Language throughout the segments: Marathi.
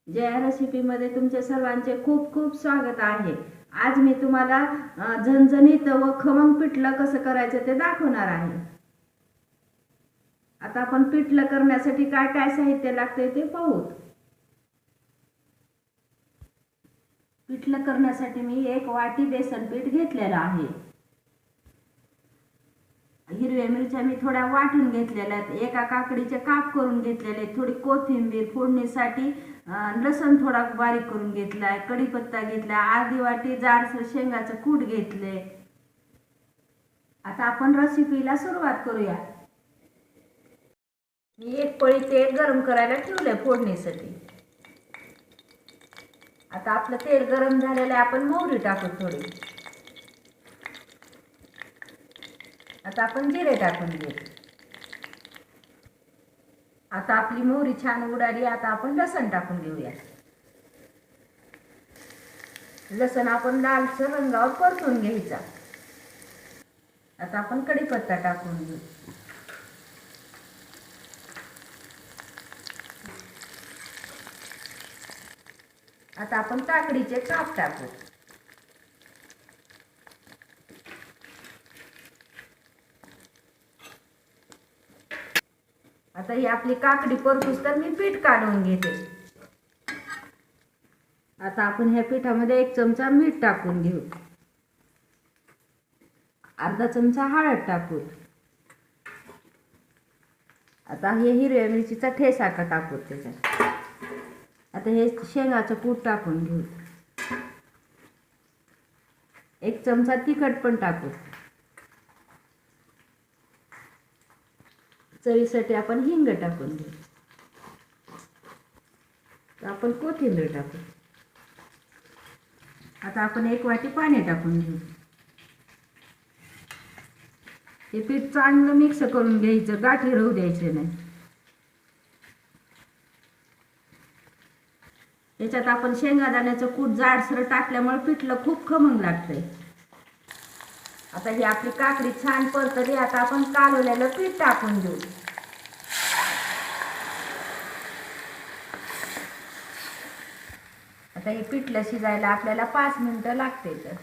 जया रेसिपीमध्ये तुमच्या सर्वांचे खूप खूप स्वागत आहे। आज मी तुम्हाला झणझणीत व खमंग पिठलं कसं करायचं ते दाखवणार आहे। आता आपण पिठलं करण्यासाठी काय काय साहित्य लागते ते पाहू। पिठलं करण्यासाठी मी 1 वाटी बेसन पीठ घेतलेलं आहे। हिरव्या मिरच्या मी थोड्या वाटून घेतलेल्या आहेत। एका काकडीचे काप करून घेतलेले, थोडी कोथिंबीर फोडणीसाठी, लसूण थोडा बारीक करून घेतलाय, कढीपत्ता घेतला, अर्धी वाटी जाडसर शेंगाचं कूट घेतले। आता आपण रेसिपीला सुरुवात करूया। मी 1 पळी तेल गरम करायला ठेवले फोडणीसाठी। आता आपलं तेल गरम झालेलं आहे, आपण मोहरी टाकू थोडी। आता आपण जिरे टाकून घेऊ। आता आपली मोहरी छान उडाली, आता आपण लसण टाकून घेऊया। लसण आपण लालसर रंगावर परतून घ्यायचा। आता आपण कढीपत्ता टाकून घेऊ। आता आपण काकडीचे काप टाकू। आता ही आपली काकडी परतूस तर मी पीठ काढून घेते। आता आपण ह्या पिठामध्ये 1 चमचा मीठ टाकून घेऊ, अर्धा चमचा हळद टाकू। आता हे हिरव्या मिरचीचा ठेचा टाकू त्याच्यात। आता हे शेंगाचं कूट टाकून घेऊ। 1 चमचा तिखट पण टाकू। चवीसाठी आपण हिंग टाकून घेऊ। आपण कोथिंबीर टाकू। आता आपण 1 वाटी पाणी टाकून घेऊ। हे पीठ चांगलं मिक्स करून घ्यायचं, गाठी राहू द्यायचे नाही। याच्यात आपण शेंगादाण्याचं कूट जाडसर टाकल्यामुळे पिठलं खूप खमंग लागतंय। आता ही आपली काकडी छान परतली, आता आपण कालवलेलं पीठ टाकून देऊ। आता हे पिठलं शिजायला आपल्याला 5 मिनिटं लागते। तर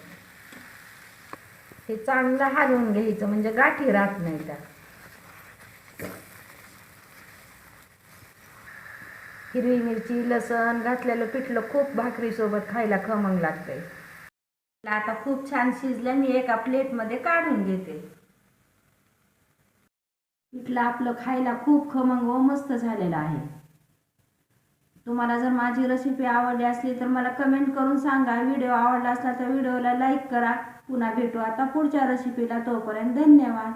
हे चांगलं हलवून घ्यायचं म्हणजे गाठी राहत नाही त्या। हिरवी मिरची लसण घातलेलं पिठलं खूप भाकरी सोबत खायला खमंग लागतंय। आता खूप छान शिजलं, मी एका प्लेटमध्ये काढून घेते। पिठलं आपलं खायला खूप खमंग व मस्त झालेलं आहे। तुम्हाला जर माझी रेसिपी आवडली असली तर मला कमेंट करून सांगा। व्हिडिओ आवडला असला तर व्हिडिओला लाईक करा। पुन्हा भेटू आता पुढच्या रेसिपीला, तोपर्यंत धन्यवाद।